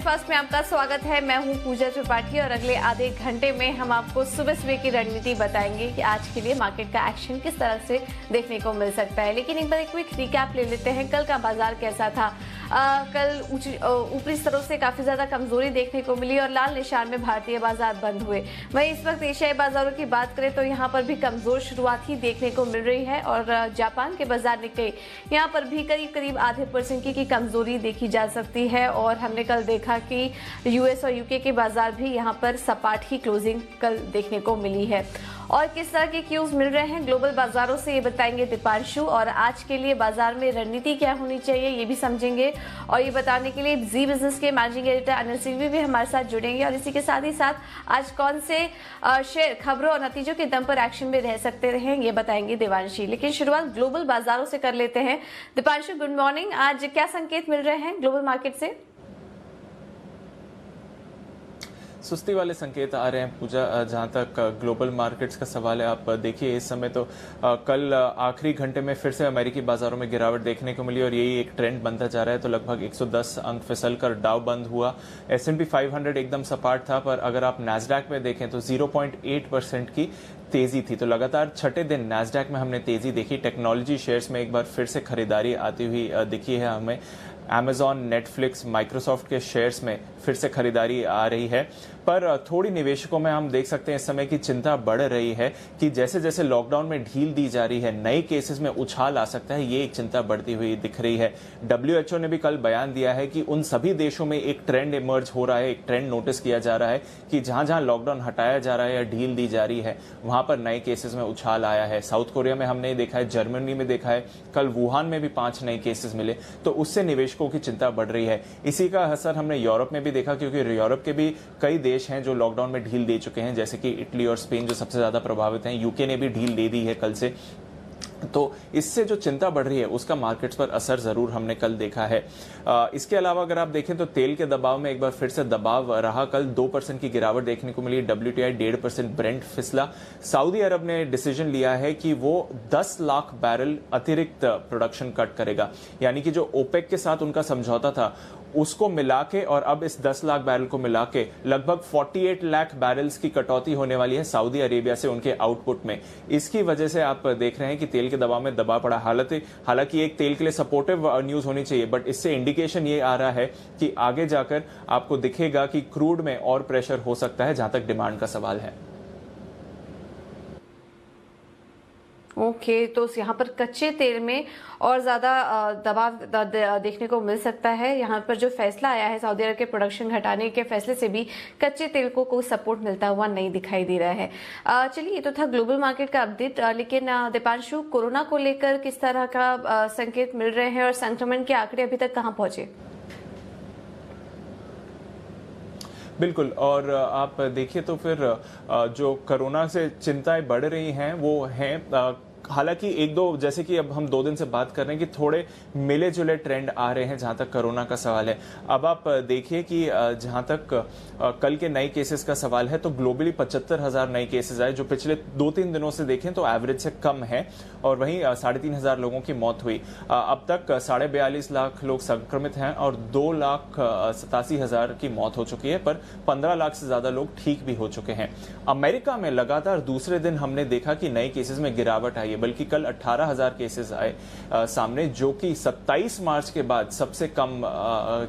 Breakfast में आपका स्वागत है। मैं हूं पूजा त्रिपाठी और अगले आधे घंटे में हम आपको सुबह सुबह की रणनीति बताएंगे कि आज के लिए मार्केट का एक्शन किस तरह से देखने को मिल सकता है। लेकिन एक बार एक क्विक रिकैप ले लेते हैं। कल का बाजार कैसा था? कल ऊपरी स्तरों से काफी ज्यादा कमजोरी देखने को मिली और लाल निशान में भारतीय बाजार बंद हुए। वहीं इस वक्त एशियाई बाजारों की बात करें तो यहाँ पर भी कमजोर शुरुआत ही देखने को मिल रही है और जापान के बाजार निकले यहाँ पर भी करीब आधे % की कमजोरी देखी जा सकती है। और हमने कल देखा कि यूएस और यूके के बाजार भी यहाँ पर सपाट ही क्लोजिंग कल देखने को मिली है। और किस तरह के क्यूज मिल रहे हैं ग्लोबल बाजारों से ये बताएंगे दीपांशु। और आज के लिए बाजार में रणनीति क्या होनी चाहिए ये भी समझेंगे। और ये बताने के लिए जी बिजनेस के मैनेजिंग एडिटर अनिल सिंघवी भी हमारे साथ जुड़ेंगे। और इसी के साथ ही साथ आज कौन से शेयर खबरों और नतीजों के दम पर एक्शन में रह सकते हैं ये बताएंगे देवांशी। लेकिन शुरुआत ग्लोबल बाजारों से कर लेते हैं। Deepanshu, good morning. आज क्या संकेत मिल रहे हैं ग्लोबल मार्केट से? सुस्ती वाले संकेत आ रहे हैं पूजा। जहां तक ग्लोबल मार्केट्स का सवाल है, आप देखिए इस समय तो कल आखिरी घंटे में फिर से अमेरिकी बाजारों में गिरावट देखने को मिली और यही एक ट्रेंड बनता जा रहा है। तो लगभग 110 अंक फिसल कर डाउ बंद हुआ। S&P 500 एकदम सपाट था, पर अगर आप नैस्डैक में देखें तो 0.8% की तेजी थी। तो लगातार छठे दिन नैस्डैक में हमने तेजी देखी। टेक्नोलॉजी शेयर्स में एक बार फिर से खरीदारी आती हुई दिखी है हमें। Amazon, नेटफ्लिक्स, माइक्रोसॉफ्ट के शेयर्स में फिर से खरीदारी आ रही है। पर थोड़ी निवेशकों में हम देख सकते हैं इस समय की चिंता बढ़ रही है कि जैसे जैसे लॉकडाउन में ढील दी जा रही है, नए केसेस में उछाल आ सकता है। ये एक चिंता बढ़ती हुई दिख रही है। WHO ने भी कल बयान दिया है कि उन सभी देशों में एक ट्रेंड इमर्ज हो रहा है, एक ट्रेंड नोटिस किया जा रहा है कि जहां जहां लॉकडाउन हटाया जा रहा है या ढील दी जा रही है, वहां पर नए केसेस में उछाल आया है। साउथ कोरिया में हमने देखा है, जर्मनी में देखा है, कल वुहान में भी 5 नए केसेस मिले। तो उससे निवेशकों की चिंता बढ़ रही है। इसी का असर हमने यूरोप में भी देखा, क्योंकि यूरोप के भी कई देश हैं जो लॉकडाउन में ढील दे चुके हैं, जैसे कि इटली और स्पेन जो सबसे ज्यादा प्रभावित हैं। यूके ने भी ढील दे दी है कल से। तो इससे जो चिंता बढ़ रही है उसका मार्केट्स पर असर जरूर हमने कल देखा है। इसके अलावा अगर आप देखें तो तेल के दबाव में एक बार फिर से दबाव रहा। कल 2% की गिरावट देखने को मिली। WTI 1.5% ब्रेंट फिसला। सऊदी अरब ने डिसीजन लिया है कि वो 10 लाख बैरल अतिरिक्त प्रोडक्शन कट करेगा, यानी कि जो ओपेक के साथ उनका समझौता था उसको मिला के और अब इस 10 लाख बैरल को मिला के लगभग 48 लाख बैरल्स की कटौती होने वाली है सऊदी अरेबिया से उनके आउटपुट में। इसकी वजह से आप देख रहे हैं कि तेल के दबाव में दबाव पड़ा। हालांकि एक तेल के लिए सपोर्टिव न्यूज होनी चाहिए, बट इससे इंडिकेशन ये आ रहा है कि आगे जाकर आपको दिखेगा कि क्रूड में और प्रेशर हो सकता है, जहां तक डिमांड का सवाल है। ओके, तो यहाँ पर कच्चे तेल में और ज्यादा दबाव देखने को मिल सकता है। यहाँ पर जो फैसला आया है सऊदी अरब के प्रोडक्शन घटाने के फैसले से भी कच्चे तेल को कोई सपोर्ट मिलता हुआ नहीं दिखाई दे रहा है। चलिए, ये तो था ग्लोबल मार्केट का अपडेट। लेकिन दीपांशु, कोरोना को लेकर किस तरह का संकेत मिल रहे हैं और संक्रमण के आंकड़े अभी तक कहाँ पहुंचे? बिल्कुल, और आप देखिए तो फिर जो कोरोना से चिंताएं बढ़ रही हैं वो हैं, हालांकि एक दो, जैसे कि अब हम 2 दिन से बात कर रहे हैं कि थोड़े मिले जुले ट्रेंड आ रहे हैं जहां तक कोरोना का सवाल है। अब आप देखिए कि जहां तक कल के नए केसेस का सवाल है तो ग्लोबली 75,000 नए केसेस आए, जो पिछले 2-3 दिनों से देखें तो एवरेज से कम है। और वहीं 3,500 लोगों की मौत हुई। अब तक 42.5 लाख लोग संक्रमित हैं और 2,87,000 की मौत हो चुकी है, पर 15 लाख से ज्यादा लोग ठीक भी हो चुके हैं। अमेरिका में लगातार दूसरे दिन हमने देखा कि नए केसेस में गिरावट आई है, बल्कि कल 18,000 केसेस आए सामने, जो कि 27 मार्च के बाद सबसे कम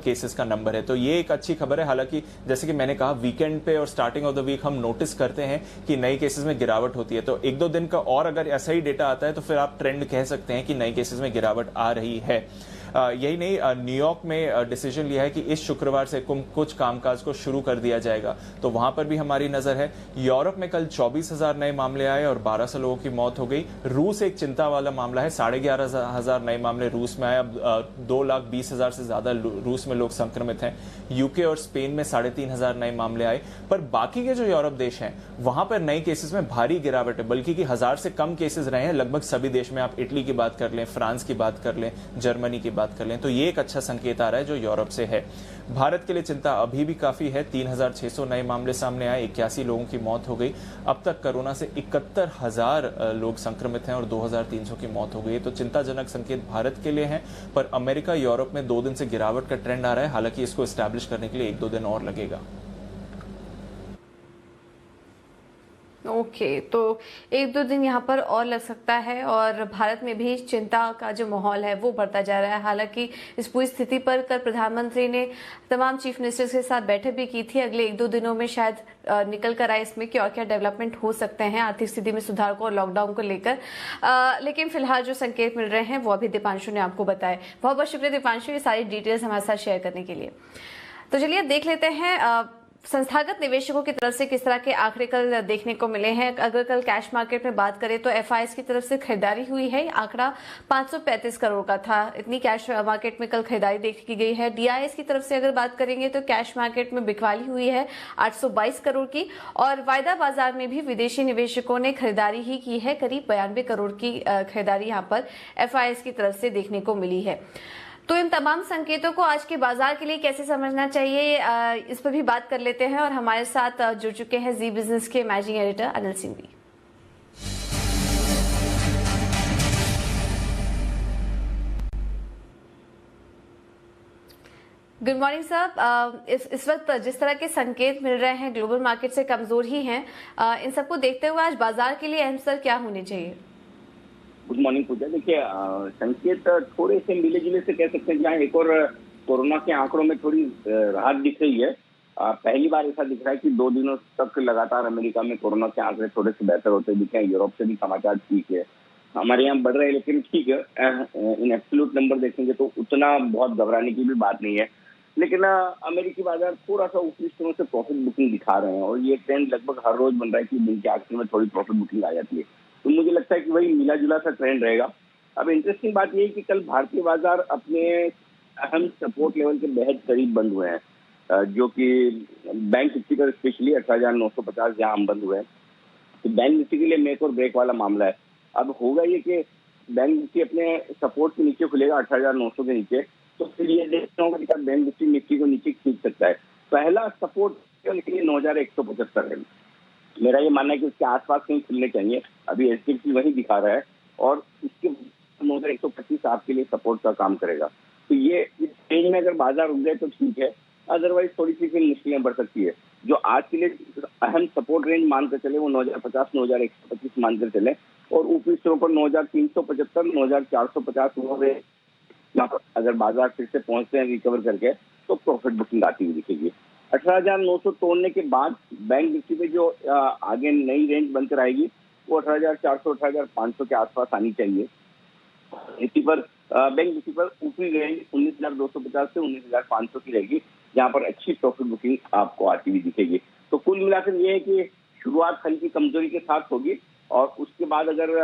केसेस का नंबर है। तो ये एक अच्छी खबर है। हालांकि जैसे कि मैंने कहा, वीकेंड पे और स्टार्टिंग ऑफ द वीक हम नोटिस करते हैं कि नए केसेस में गिरावट होती है। तो 1-2 दिन का और अगर ऐसा ही डेटा आता है तो फिर आप ट्रेंड कह सकते हैं कि नए केसेस में गिरावट आ रही है। यही नहीं, न्यूयॉर्क में डिसीजन लिया है कि इस शुक्रवार से कुछ कामकाज को शुरू कर दिया जाएगा, तो वहां पर भी हमारी नजर है। यूरोप में कल 24,000 नए मामले आए और 1200 लोगों की मौत हो गई। रूस एक चिंता वाला मामला है, 11,500 नए मामले रूस में आए। अब 2,20,000 से ज्यादा रूस में लोग संक्रमित हैं। यूके और स्पेन में 3,500 नए मामले आए। पर बाकी के जो यूरोप देश हैं वहां पर नए केसेस में भारी गिरावट है, बल्कि कि 1000 से कम केसेस रहे हैं लगभग सभी देश में। आप इटली की बात कर लें, फ्रांस की बात कर लें, जर्मनी की बात कर लें तो ये एक अच्छा संकेत आ रहा है जो यूरोप से है। भारत के लिए चिंता अभी भी काफी है। 3,600 नए मामले सामने आए, 81 लोगों की मौत हो गई। अब तक कोरोना से 71,000 लोग संक्रमित हैं और 2,300 की मौत हो गई। तो चिंताजनक संकेत भारत के लिए है, पर अमेरिका यूरोप में 2 दिन से गिरावट का ट्रेंड आ रहा है। हालांकि इसको एस्टैब्लिश करने के लिए 1-2 दिन और लगेगा। ओके, तो 1-2 दिन यहाँ पर और लग सकता है और भारत में भी चिंता का जो माहौल है वो बढ़ता जा रहा है। हालांकि इस पूरी स्थिति पर कल प्रधानमंत्री ने तमाम चीफ मिनिस्टर्स के साथ बैठक भी की थी। अगले 1-2 दिनों में शायद निकल कर आए इसमें क्या क्या डेवलपमेंट हो सकते हैं आर्थिक स्थिति में सुधार को और लॉकडाउन को लेकर। लेकिन फिलहाल जो संकेत मिल रहे हैं वो अभी दीपांशु ने आपको बताए। बहुत बहुत शुक्रिया दीपांशु, ये सारी डिटेल्स हमारे साथ शेयर करने के लिए। तो चलिए देख लेते हैं संस्थागत निवेशकों की तरफ से किस तरह के आंकड़े कल देखने को मिले हैं। अगर कल कैश मार्केट में बात करें तो एफआईएस की तरफ से खरीदारी हुई है, आंकड़ा 535 करोड़ का था। इतनी कैश मार्केट में कल खरीदारी देखी गई है। डीआईएस की तरफ से अगर बात करेंगे तो कैश मार्केट में बिकवाली हुई है 822 करोड़ की और वायदा बाजार में भी विदेशी निवेशकों ने खरीदारी ही की है। करीब 92 करोड़ की खरीदारी यहाँ पर एफआईएस की तरफ से देखने को मिली है। तो इन तमाम संकेतों को आज के बाजार के लिए कैसे समझना चाहिए, इस पर भी बात कर लेते हैं और हमारे साथ जुड़ चुके हैं जी बिजनेस के मैनेजिंग एडिटर अनिल सिंह भी। गुड मॉर्निंग साहब। इस वक्त जिस तरह के संकेत मिल रहे हैं ग्लोबल मार्केट से कमजोर ही हैं, इन सबको देखते हुए आज बाजार के लिए अहम स्तर क्या होने चाहिए? गुड मॉर्निंग पूजा। देखिए, संकेत थोड़े से मिले जुले से कह सकते हैं। जहाँ एक और कोरोना के आंकड़ों में थोड़ी राहत दिख रही है। पहली बार ऐसा दिख रहा है कि 2 दिनों तक लगातार अमेरिका में कोरोना के आंकड़े थोड़े से बेहतर होते दिखे हैं। यूरोप से भी समाचार ठीक है, हमारे यहाँ बढ़ रहे हैं, लेकिन ठीक है, इन एब्सोल्यूट नंबर देखेंगे तो उतना बहुत घबराने की भी बात नहीं है। लेकिन अमेरिकी बाजार थोड़ा सा ऊपरी स्तरों से प्रॉफिट बुकिंग दिखा रहे हैं और ये ट्रेंड लगभग हर रोज बन रहा है कि दिन के आखिर में थोड़ी प्रॉफिट बुकिंग आ जाती है। तो मुझे लगता है कि वही मिला जुला सा ट्रेंड रहेगा। अब इंटरेस्टिंग बात यह है कि कल भारतीय बाजार अपने अहम सपोर्ट लेवल के बेहद करीब बंद हुए हैं, जो कि बैंक निफ्टी का स्पेशली 18,950 जहां हम बंद हुए हैं। तो बैंक निफ्टी के लिए मेक और ब्रेक वाला मामला है। अब होगा ये कि बैंक निफ्टी अपने सपोर्ट के नीचे खुलेगा 18,900 के नीचे, तो फिर ये देखना होगा कि बैंक निफ्टी को नीचे खींच सकता है। पहला सपोर्ट के लिए 9,175 है। मेरा ये मानना है कि उसके आसपास कहीं खुलने चाहिए। अभी एचडीएफसी वही दिखा रहा है और इसके 9,125 आपके लिए सपोर्ट का काम करेगा। तो ये इस रेंज में अगर बाजार रुक गए तो ठीक है, अदरवाइज थोड़ी सी फिर मुश्किलें बढ़ सकती है। जो आज के लिए अहम सपोर्ट रेंज मानकर चले वो 9,050, 9,125 मानकर चले और ऊपरी स्तरों पर 9,375, 9,450 वो यहाँ पर अगर बाजार फिर से पहुंचते हैं रिकवर करके तो प्रॉफिट बुकिंग आती हुई दिखेगी। 18,900 तोड़ने के बाद बैंक निफ्टी में जो आगे नई रेंज बनकर आएगी वो 18,400, 18,500 के आसपास आनी चाहिए। निफ्टी पर बैंक निफ्टी पर ऊपरी रेंज 19,250 से 19,500 की रहेगी, जहां पर अच्छी प्रॉफिट बुकिंग आपको आती हुई दिखेगी। तो कुल मिलाकर ये है कि शुरुआत हल्की कमजोरी के साथ होगी और उसके बाद अगर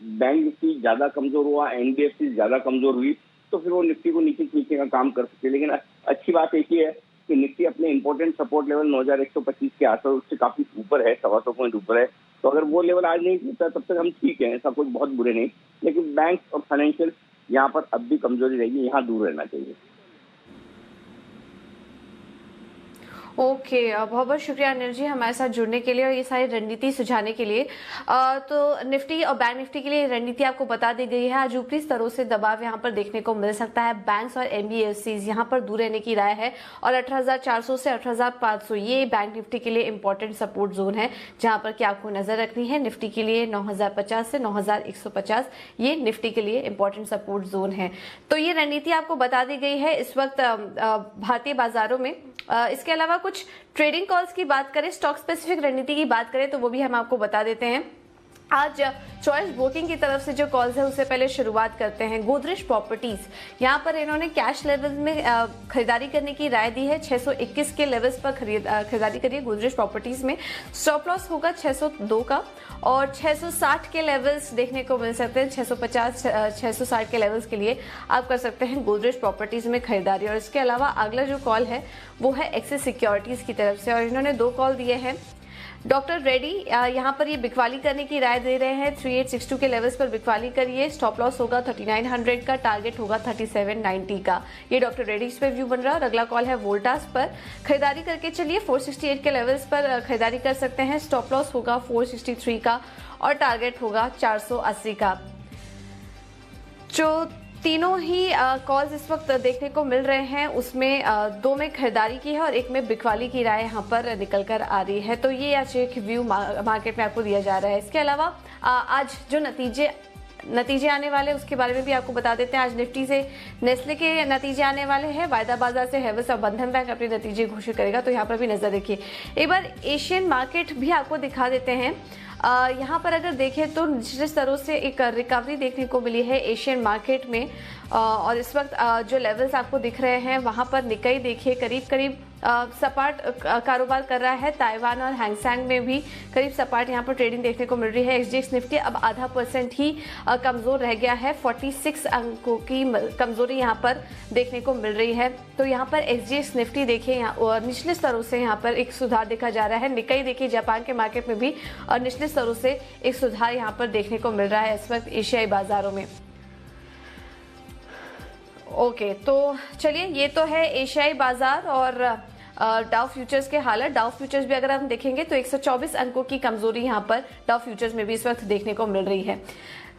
बैंक निफ्टी ज्यादा कमजोर हुआ, एनबीएफसी ज्यादा कमजोर हुई तो फिर वो निफ्टी को नीचे खींचने का काम कर सकते हैं। लेकिन अच्छी बात एक ही है कि निफ्टी अपने इंपॉर्टेंट सपोर्ट लेवल 9,125 के आसपास उससे काफी ऊपर है, 125 पॉइंट ऊपर है। तो अगर वो लेवल आज नहीं टूटता तब तक हम ठीक है, ऐसा कुछ बहुत बुरे नहीं। लेकिन बैंक और फाइनेंशियल यहाँ पर अब भी कमजोरी रहेगी, यहाँ दूर रहना चाहिए। ओके, बहुत बहुत शुक्रिया अनिल जी हमारे साथ जुड़ने के लिए और ये सारी रणनीति सुझाने के लिए। तो निफ्टी और बैंक निफ्टी के लिए रणनीति आपको बता दी गई है। आज ऊपरी स्तरों से दबाव यहाँ पर देखने को मिल सकता है। बैंक्स और एनबीएफसीज यहाँ पर दूर रहने की राय है और 18,400 से 18,500 ये बैंक निफ्टी के लिए इंपॉर्टेंट सपोर्ट जोन है, जहां पर कि आपको नजर रखनी है। निफ्टी के लिए 9,050 से 9,150 ये निफ्टी के लिए इंपॉर्टेंट सपोर्ट जोन है। तो ये रणनीति आपको बता दी गई है इस वक्त भारतीय बाजारों में। इसके अलावा कुछ ट्रेडिंग कॉल्स की बात करें, स्टॉक स्पेसिफिक रणनीति की बात करें तो वो भी हम आपको बता देते हैं। आज चॉइस ब्रोकिंग की तरफ से जो कॉल्स है उससे पहले शुरुआत करते हैं। गोदरेज प्रॉपर्टीज, यहाँ पर इन्होंने कैश लेवल में खरीदारी करने की राय दी है। 621 के लेवल्स पर खरीदारी करिए गोदरेज प्रॉपर्टीज में। स्टॉप लॉस होगा 602 का और 660 के लेवल्स देखने को मिल सकते हैं। 650, 660 के लेवल्स के लिए आप कर सकते हैं गोदरेज प्रॉपर्टीज में खरीदारी। और इसके अलावा अगला जो कॉल है वो है एक्सिस सिक्योरिटीज की तरफ से और इन्होंने 2 कॉल दिए हैं। डॉक्टर रेड्डी यहाँ पर ये बिकवाली करने की राय दे रहे हैं। 3862 के लेवल्स पर बिकवाली करिए। स्टॉप लॉस होगा 3900 का, टारगेट होगा 3790 का। ये डॉक्टर रेड्डी इस पे व्यू बन रहा है। और अगला कॉल है वोल्टास पर, खरीदारी करके चलिए। 468 के लेवल्स पर खरीदारी कर सकते हैं। स्टॉप लॉस होगा 463 का और टारगेट होगा 480 का। जो तीनों ही कॉल्स इस वक्त देखने को मिल रहे हैं, उसमें दो में खरीदारी की है और एक में बिकवाली की राय यहाँ पर निकल कर आ रही है। तो ये आज एक व्यू मार्केट में आपको दिया जा रहा है। इसके अलावा आज जो नतीजे आने वाले उसके बारे में भी आपको बता देते हैं। आज निफ्टी से नेस्ले के नतीजे आने वाले हैं। वायदा बाजार से हैवेल्स और बंधन बैंक अपने नतीजे घोषित करेगा, तो यहाँ पर भी नजर रखिए। एक बार एशियन मार्केट भी आपको दिखा देते हैं। यहाँ पर अगर देखें तो निचले स्तरों से एक रिकवरी देखने को मिली है एशियन मार्केट में। और इस वक्त जो लेवल्स आपको दिख रहे हैं वहां पर निकाई देखिए करीब सपाट कारोबार कर रहा है। ताइवान और हैंगसेंग में भी करीब सपाट यहाँ पर ट्रेडिंग देखने को मिल रही है। एसजीएक्स निफ्टी अब आधा % ही कमजोर रह गया है। 46 अंकों की कमजोरी यहाँ पर देखने को मिल रही है। तो यहाँ पर एसजीएक्स निफ्टी देखिए यहाँ निचले स्तरों से यहाँ पर एक सुधार देखा जा रहा है। निकाई देखिए जापान के मार्केट में भी और निचले स्तरों से एक सुधार यहाँ पर देखने को मिल रहा है इस वक्त एशियाई बाजारों में। ओके, तो चलिए ये तो है एशियाई बाजार और डाउ फ्यूचर्स के हालत। डाउ फ्यूचर्स भी अगर हम देखेंगे तो 124 अंकों की कमजोरी यहाँ पर डाउ फ्यूचर्स में भी इस वक्त देखने को मिल रही है।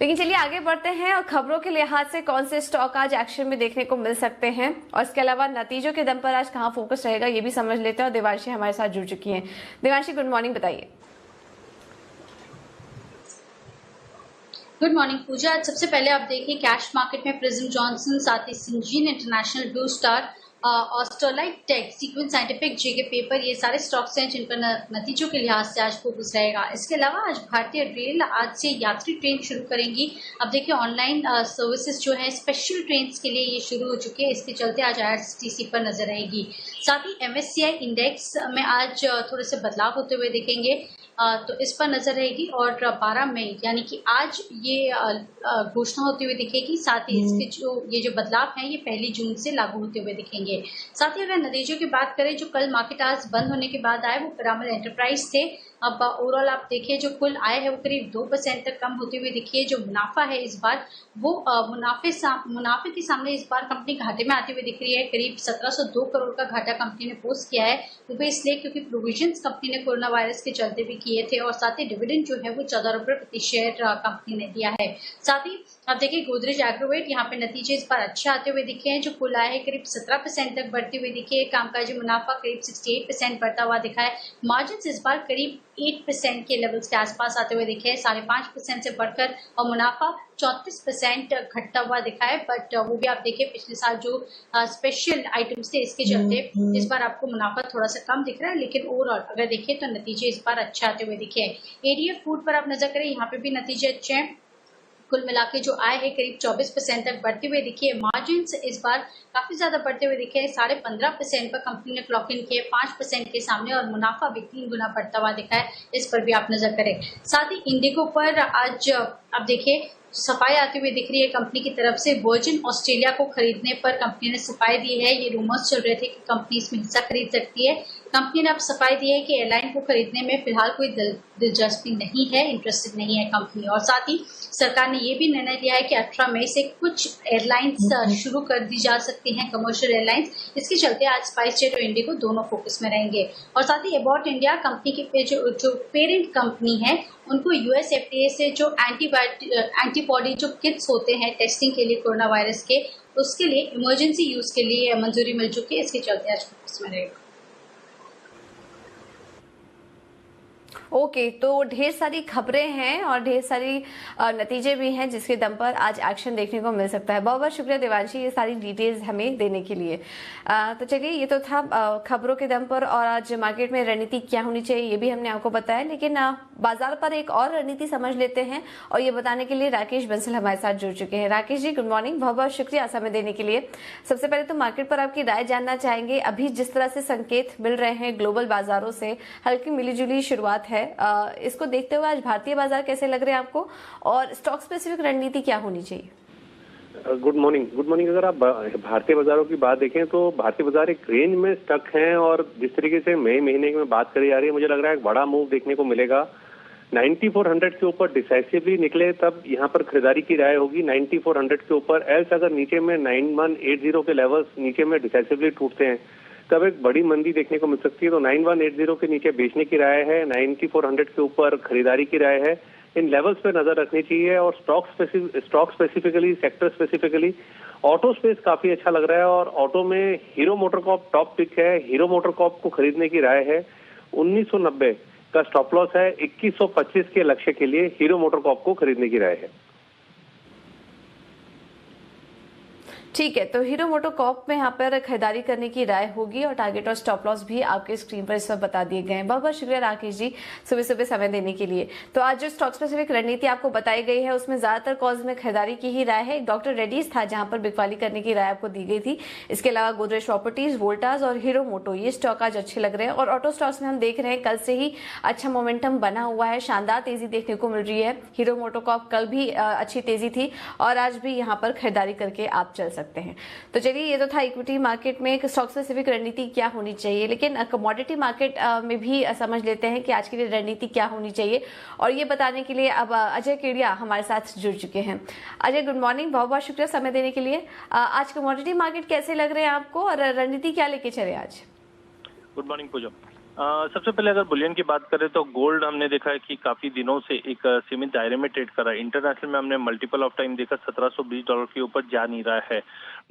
लेकिन चलिए आगे बढ़ते हैं और खबरों के लिहाज से कौन से स्टॉक आज एक्शन में देखने को मिल सकते हैं और इसके अलावा नतीजों के दम पर आज कहाँ फोकस रहेगा ये भी समझ लेते हैं। और देवांशी हमारे साथ जुड़ चुकी हैं। देवांशी, गुड मॉर्निंग, बताइए। Good morning Pooja. आज सबसे पहले आप देखिए कैश मार्केट में प्रिज्म जॉनसन, साथ ही Syngene international, blue star, Astrolite tech, Sequent scientific, JK paper, ये सारे स्टॉक्स हैं जिन पर नतीजों के लिहाज से आज फोकस रहेगा। इसके अलावा आज भारतीय रेल आज से यात्री ट्रेन शुरू करेंगी। अब देखिए ऑनलाइन सर्विसेज जो है स्पेशल ट्रेन के लिए ये शुरू हो चुके हैं, इसके चलते आज IRCTC पर नजर रहेगी। साथ ही MSCI इंडेक्स में आज थोड़े से बदलाव होते हुए दिखेंगे, तो इस पर नजर रहेगी। और 12 मई यानी कि आज ये घोषणा होती हुई दिखेगी। साथ ही इसके जो बदलाव हैं ये 1 जून से लागू होते हुए दिखेंगे। साथ ही अगर नतीजों की बात करें जो कल मार्केट आज बंद होने के बाद आए, वो पिरामिड एंटरप्राइज थे। अब ओवरऑल आप देखिए जो कुल आय है वो करीब 2% तक कम होते हुए दिखी है। जो मुनाफा है इस बार वो मुनाफे के सामने इस बार कंपनी घाटे में आती हुई दिख रही है। करीब 1702 करोड़ का घाटा कंपनी ने पोस्ट किया है। वो भी इसलिए क्योंकि प्रोविजंस कंपनी ने कोरोना वायरस के चलते भी किए थे और साथ ही डिविडेंड जो है वो 14 रुपये प्रति शेयर कंपनी ने दिया है। साथ ही अब देखिए गोदरेज एग्रोवेट, यहाँ पे नतीजे इस बार अच्छे आते हुए दिखे हैं। जो कुल आय है करीब 17% तक बढ़ती हुई दिखी है। कामकाजी मुनाफा करीब 68% बढ़ता हुआ दिखा है। मार्जिन इस बार करीब 8% के लेवल्स के आसपास आते हुए दिखे हैं, 5.5% से बढ़कर, और मुनाफा 34% घटता हुआ दिखा है। बट वो भी आप देखिए पिछले साल जो स्पेशल आइटम्स थे इसके चलते इस बार आपको मुनाफा थोड़ा सा कम दिख रहा है। लेकिन ओवरऑल अगर देखिए तो नतीजे इस बार अच्छे आते हुए दिखे हैं। ADF फूड पर आप नजर करें, यहाँ पे भी नतीजे अच्छे हैं। कुल मिला के जो आय है करीब 24% तक बढ़ती हुई दिखी है। मार्जिन इस बार काफी ज्यादा बढ़ते हुए दिखे हैं, 15.5% पर कंपनी ने क्लॉक इन किए 5% के सामने, और मुनाफा भी 3 गुना बढ़ता हुआ दिखा है। इस पर भी आप नजर करें। साथ ही इंडिगो पर आज आप देखिए सफाई आती हुई दिख रही है कंपनी की तरफ से। वर्जिन ऑस्ट्रेलिया को खरीदने पर कंपनी ने सफाई दी है। ये रूमर्स चल रहे थे कि कंपनी इसमें हिस्सा खरीद सकती है। कंपनी ने अब सफाई दी है कि एयरलाइन को खरीदने में फिलहाल कोई दिलचस्पी नहीं है, इंटरेस्टेड नहीं है कंपनी। और साथ ही सरकार ने ये भी निर्णय लिया है कि 18 मई से कुछ एयरलाइंस शुरू कर दी जा सकती हैं, कमर्शियल एयरलाइंस। इसके चलते आज स्पाइसजेट और इंडिगो दोनों फोकस में रहेंगे। और साथ ही अबाउट इंडिया कंपनी की जो पेरेंट कंपनी है उनको US FDA से जो एंटीबॉडी जो किट्स होते हैं टेस्टिंग के लिए कोरोना वायरस के, उसके लिए इमरजेंसी यूज के लिए मंजूरी मिल चुकी है। इसके चलते आज फोकस में रहेगा। ओके, तो ढेर सारी खबरें हैं और ढेर सारी नतीजे भी हैं जिसके दम पर आज एक्शन देखने को मिल सकता है। बहुत बहुत शुक्रिया देवांशी ये सारी डिटेल्स हमें देने के लिए। तो चलिए ये तो था खबरों के दम पर, और आज मार्केट में रणनीति क्या होनी चाहिए ये भी हमने आपको बताया। लेकिन बाजार पर एक और रणनीति समझ लेते हैं और ये बताने के लिए राकेश बंसल हमारे साथ जुड़ चुके हैं। राकेश जी, गुड मॉर्निंग, बहुत बहुत शुक्रिया समय देने के लिए। सबसे पहले तो मार्केट पर आपकी राय जानना चाहेंगे। अभी जिस तरह से संकेत मिल रहे हैं ग्लोबल बाजारों से, हल्की मिलीजुली शुरुआत है, इसको देखते हुए आज भारतीय बाजार कैसे लग रहे हैं आपको, और स्टॉक स्पेसिफिक रणनीति क्या होनी चाहिए? Good morning. अगर आप भारतीय बाजारों की बात देखें तो भारतीय बाजार एक रेंज में स्टक हैं और जिस तरीके से मई महीने में बात करी जा रही है, मुझे लग रहा है एक बड़ा मूव देखने को मिलेगा। 9400 के ऊपर डिसाइसिवली निकले तब यहाँ पर खरीदारी की राय होगी। 9400 के ऊपर, एल्स अगर नीचे में 9180 के लेवल्स नीचे में डिसाइसिवली टूटते हैं तब एक बड़ी मंदी देखने को मिल सकती है। तो 9180 के नीचे बेचने की राय है, 9400 के ऊपर खरीदारी की राय है। इन लेवल्स पे नजर रखनी चाहिए और stock specifically, sector specifically auto space काफी अच्छा लग रहा है और ऑटो में हीरो मोटरकॉर्प टॉप पिक है। हीरो मोटरकॉर्प को खरीदने की राय है। 1990 का स्टॉप लॉस है, 2125 के लक्ष्य के लिए हीरो मोटरकॉर्प को खरीदने की राय है। ठीक है, तो हीरो मोटोकॉर्प में यहाँ पर खरीदारी करने की राय होगी और टारगेट और स्टॉप लॉस भी आपके स्क्रीन पर इस वक्त बता दिए गए हैं। बहुत बहुत शुक्रिया राकेश जी सुबह सुबह समय देने के लिए। तो आज जो स्टॉक स्पेसिफिक रणनीति आपको बताई गई है उसमें ज्यादातर कॉज में खरीदारी की ही राय है। एक डॉक्टर रेड्डीज था जहां पर बिकवाली करने की राय आपको दी गई थी। इसके अलावा गोदरेज प्रॉपर्टीज, वोल्टास और हीरो मोटो, ये स्टॉक आज अच्छे लग रहे हैं। और ऑटो स्टॉक्स में हम देख रहे हैं कल से ही अच्छा मोमेंटम बना हुआ है, शानदार तेजी देखने को मिल रही है। हीरो मोटोकॉर्प कल भी अच्छी तेजी थी और आज भी यहाँ पर खरीदारी करके आप चल सकते हैं। तो चलिए, ये तो था इक्विटी मार्केट में एक स्टॉक स्पेसिफिक रणनीति क्या होनी चाहिए, लेकिन कमोडिटी मार्केट में भी समझ लेते हैं कि आज के लिए रणनीति क्या होनी चाहिए। और ये बताने के लिए अब अजय केडिया हमारे साथ जुड़ चुके हैं। अजय, गुड मॉर्निंग, बहुत बहुत शुक्रिया समय देने के लिए। आज कमोडिटी मार्केट कैसे लग रहे हैं आपको और रणनीति क्या लेके चले आज? गुड मॉर्निंग पूजा। सबसे पहले अगर बुलियन की बात करें तो गोल्ड हमने देखा है कि काफी दिनों से एक सीमित दायरे में ट्रेड कर रहा है। इंटरनेशनल में हमने मल्टीपल ऑफ टाइम देखा $1720 के ऊपर जा नहीं रहा है।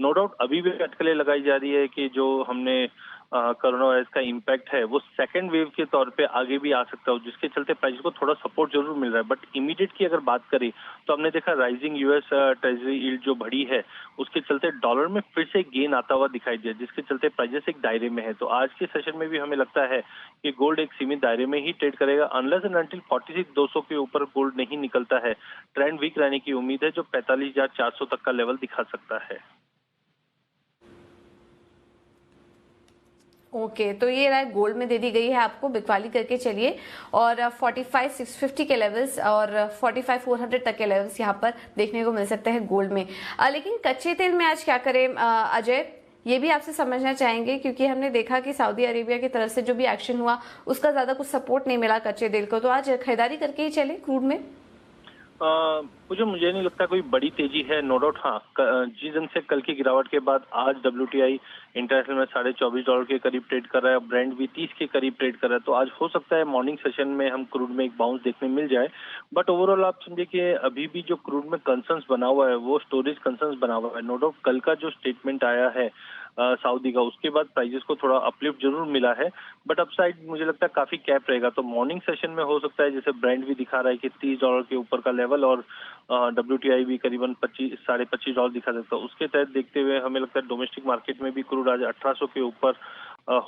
नो डाउट अभी भी अटकलें लगाई जा रही है कि जो हमने कोरोना वायरस का इम्पैक्ट है वो सेकंड वेव के तौर पे आगे भी आ सकता है, जिसके चलते प्राइस को थोड़ा सपोर्ट जरूर मिल रहा है। बट इमीडिएट की अगर बात करें तो हमने देखा राइजिंग यूएस ट्रेजरी यील्ड जो बढ़ी है उसके चलते डॉलर में फिर से गेन आता हुआ दिखाई दिया, जिसके चलते प्राइजेस एक दायरे में है। तो आज के सेशन में भी हमें लगता है कि गोल्ड एक सीमित दायरे में ही ट्रेड करेगा अनलेस एंड अनटिल 46,200 के ऊपर गोल्ड नहीं निकलता है। ट्रेंड वीक रहने की उम्मीद है जो 45,400 तक का लेवल दिखा सकता है। ओके, तो ये राय गोल्ड में दे दी गई है आपको, बिकवाली करके चलिए। और 45,650 के लेवल्स और 45,400 तक के लेवल्स यहाँ पर देखने को मिल सकते हैं गोल्ड में। लेकिन कच्चे तेल में आज क्या करें अजय, ये भी आपसे समझना चाहेंगे, क्योंकि हमने देखा कि सऊदी अरेबिया की तरफ से जो भी एक्शन हुआ उसका ज्यादा कुछ सपोर्ट नहीं मिला कच्चे तेल को। तो आज खरीदारी करके ही चले क्रूड में? मुझे नहीं लगता कोई बड़ी तेजी है। नो डाउट हाँ, जिस दिन से कल की गिरावट के बाद आज WTI इंटरनेशनल में $24.5 के करीब ट्रेड कर रहा है, ब्रेंट भी 30 के करीब ट्रेड कर रहा है। तो आज हो सकता है मॉर्निंग सेशन में हम क्रूड में एक बाउंस देखने मिल जाए। बट ओवरऑल आप समझिए कि अभी भी जो क्रूड में कंसर्न्स बना हुआ है वो स्टोरेज कंसर्न्स बना हुआ है। नो डाउट कल का जो स्टेटमेंट आया है सऊदी का, उसके बाद प्राइजेस को थोड़ा अपलिफ्ट जरूर मिला है, बट अपसाइड मुझे लगता है काफी कैप रहेगा। तो मॉर्निंग सेशन में हो सकता है जैसे ब्रेंट भी दिखा रहा है कि $30 के ऊपर का लेवल और WTI भी करीबन $25.5 दिखा सकता है। उसके तहत देखते हुए हमें लगता है डोमेस्टिक मार्केट में भी क्रूड आज 1800 के ऊपर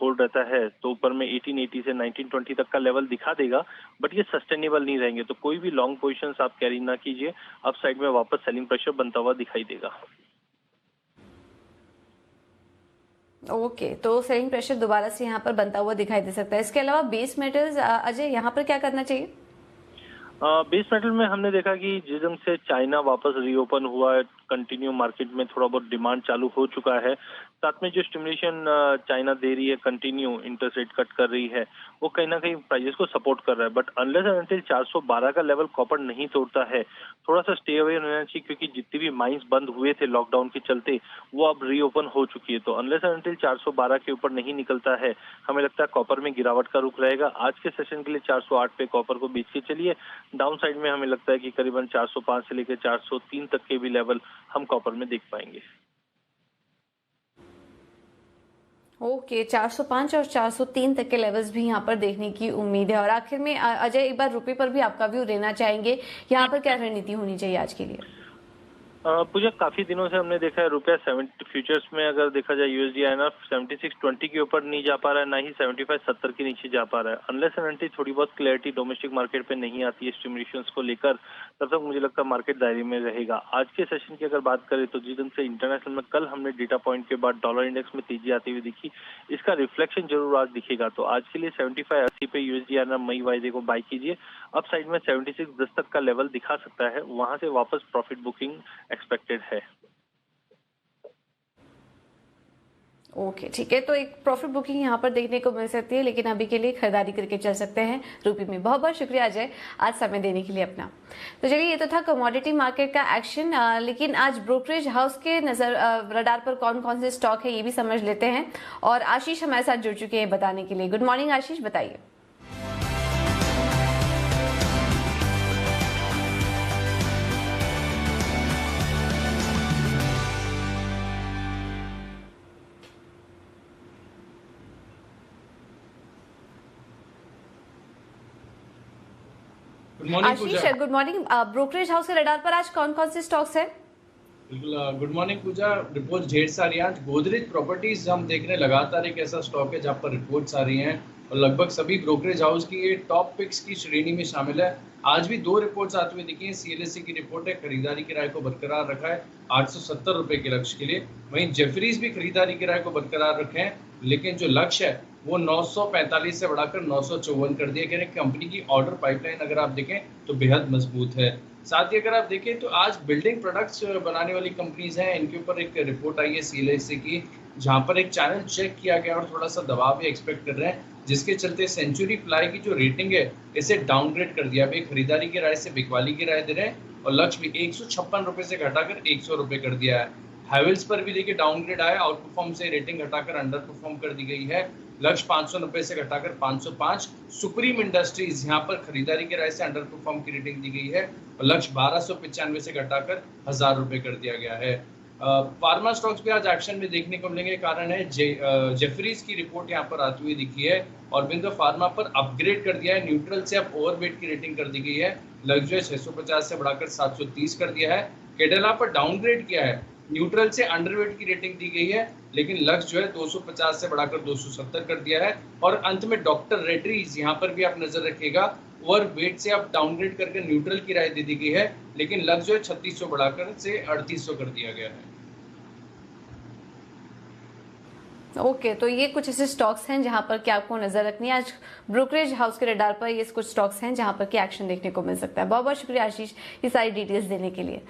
होल्ड रहता है। तो ऊपर में 1880 से 1920 तक का लेवल दिखा देगा, बट ये सस्टेनेबल नहीं रहेंगे। तो कोई भी लॉन्ग पोजिशन आप कैरी ना कीजिए, अपसाइड में वापस सेलिंग प्रेशर बनता हुआ दिखाई देगा। ओके, तो सेलिंग प्रेशर दोबारा से यहाँ पर बनता हुआ दिखाई दे सकता है। इसके अलावा बेस मेटल्स अजय, यहाँ पर क्या करना चाहिए? बेस मेटल में हमने देखा कि जिस ढंग से चाइना वापस रीओपन हुआ है, कंटिन्यू मार्केट में थोड़ा बहुत डिमांड चालू हो चुका है। साथ में जो स्टिमुलेशन चाइना दे रही है, कंटिन्यू इंटरेस्ट रेट कट कर रही है, वो कहीं ना कहीं प्राइजेस को सपोर्ट कर रहा है। बट अनलेस एंड अनटिल 412 का लेवल कॉपर नहीं तोड़ता है, थोड़ा सा स्टे अवे रहना चाहिए, क्योंकि जितने भी माइंस बंद हुए थे लॉकडाउन के चलते वो अब रीओपन हो चुकी है। तो अनलेस एंड अनटिल 412 के ऊपर नहीं निकलता है, हमें लगता है कॉपर में गिरावट का रुख रहेगा। आज के सेशन के लिए 408 पे कॉपर को बेच के चलिए। डाउन साइड में हमें लगता है कि करीबन 405 से लेकर 403 तक के भी लेवल हम कॉपर में देख पाएंगे। ओके, 405 और 403 तक के लेवल्स भी यहाँ पर देखने की उम्मीद है। और आखिर में अजय, एक बार रुपए पर भी आपका व्यू लेना चाहेंगे, यहाँ पर क्या रणनीति होनी चाहिए आज के लिए? पूजा, काफी दिनों से हमने देखा है रुपया 70 फ्यूचर्स में अगर देखा जाए USD INR 76.20 के ऊपर नहीं जा पा रहा है, ना ही 75-70 के नीचे जा पा रहा है। अनलेस एंड अनटिल थोड़ी बहुत क्लैरिटी डोमेस्टिक मार्केट पे नहीं आती है स्टिमुलेशंस को लेकर, तब तक मुझे लगता है मार्केट दायरे में रहेगा। आज के सेशन की अगर बात करें तो जिस दिन से इंटरनेशनल में कल हमने डेटा पॉइंट के बाद डॉलर इंडेक्स में तेजी आती हुई दिखी, इसका रिफ्लेक्शन जरूर आज दिखेगा। तो आज के लिए 75-80 पे USD INR मई वायदे को बाय कीजिए। अप साइड में 76.10 तक का लेवल दिखा सकता है, वहां से वापस प्रॉफिट बुकिंग एक्सपेक्टेड है। ओके, ठीक है। तो एक प्रॉफिट बुकिंग यहाँ पर देखने को मिल सकती है, लेकिन अभी के लिए खरीदारी करके चल सकते हैं रूपी में। बहुत बहुत शुक्रिया अजय आज समय देने के लिए अपना। तो चलिए, ये तो था कमोडिटी मार्केट का एक्शन, लेकिन आज ब्रोकरेज हाउस के नजर रडार पर कौन कौन से स्टॉक है ये भी समझ लेते हैं। और आशीष हमारे साथ जुड़ चुके हैं बताने के लिए। गुड मॉर्निंग आशीष, बताइए। आशीष, गुड मॉर्निंग। ब्रोकरेज हाउस के रडार पर आज कौन कौन से स्टॉक्स हैं? बिल्कुल, गुड मॉर्निंग पूजा। रिपोर्ट ढेर सारी हैं। आज गोदरेज प्रॉपर्टीज हम देख रहे हैं लगातार एक ऐसा स्टॉक है जहां पर रिपोर्ट्स आ रही हैं और लगभग सभी ब्रोकरेज हाउस की ये टॉप पिक्स की श्रेणी में शामिल है। आज भी दो रिपोर्ट्स आते हुए दिखी हैं। CLSA की रिपोर्ट है, खरीदारी की राय को बरकरार रखा है 870 रुपए के लक्ष्य के लिए। वहीं जेफरीज भी खरीदारी की राय को बरकरार रखे हैं, लेकिन जो लक्ष्य है वो 945 से बढ़ाकर 954 कर दिया गया। कंपनी की ऑर्डर पाइपलाइन अगर आप देखें तो बेहद मजबूत है। साथ ही अगर आप देखें तो आज बिल्डिंग प्रोडक्ट्स बनाने वाली कंपनीज हैं, इनके ऊपर एक रिपोर्ट आई है CLSA की, जहां पर एक चैनल चेक किया गया और थोड़ा सा दबाव भी एक्सपेक्ट कर रहे हैं, जिसके चलते सेंचुरी प्लाई की जो रेटिंग है इसे डाउनग्रेड कर दिया। अभी खरीदारी की राय से बिकवाली की राय दे रहे हैं और लक्ष्य भी 156 रुपए से घटाकर 100 रुपए कर दिया है। हैवेल्स पर भी देखिए डाउनग्रेड आया, आउट परफॉर्म से रेटिंग घटाकर अंडर परफॉर्म कर दी गई है। लक्ष्य 590 से घटाकर 505। सुप्रीम इंडस्ट्रीज यहाँ पर खरीदारी की राय से अंडर परफॉर्म की रेटिंग दी गई है और लक्ष्य 1295 से घटाकर 1000 रुपए कर दिया गया है। फार्मा स्टॉक्स भी आज एक्शन में देखने को मिलेंगे। कारण है जेफरीज की रिपोर्ट यहाँ पर आती हुई दिखी है और बिंदु फार्मा पर अपग्रेड कर दिया है। न्यूट्रल से अब ओवरवेट की रेटिंग कर दी गई है। लक्ष्य 650 से बढ़ाकर 730 कर दिया है। केडेला पर डाउनग्रेड किया है, न्यूट्रल से अंडरवेट की रेटिंग दी गई है, लेकिन लक्ष्य जो है 250 से बढ़ाकर 270 कर दिया है। और अंत में डॉक्टर रेड्डीज, यहाँ पर भी आप नजर रखिएगा, ओवरवेट से अब डाउनग्रेड करके न्यूट्रल की राय दे दी गई है, लेकिन लक्ष्य जो है 3600 बढ़ाकर से 3800 कर दिया गया है। ओके, तो ये कुछ ऐसे स्टॉक्स हैं जहां पर क्या आपको नजर रखनी है। आज ब्रोकरेज हाउस के रडार पर ये कुछ स्टॉक्स हैं जहां पर क्या एक्शन देखने को मिल सकता है। बहुत बहुत शुक्रिया आशीष ये सारी डिटेल्स देने के लिए।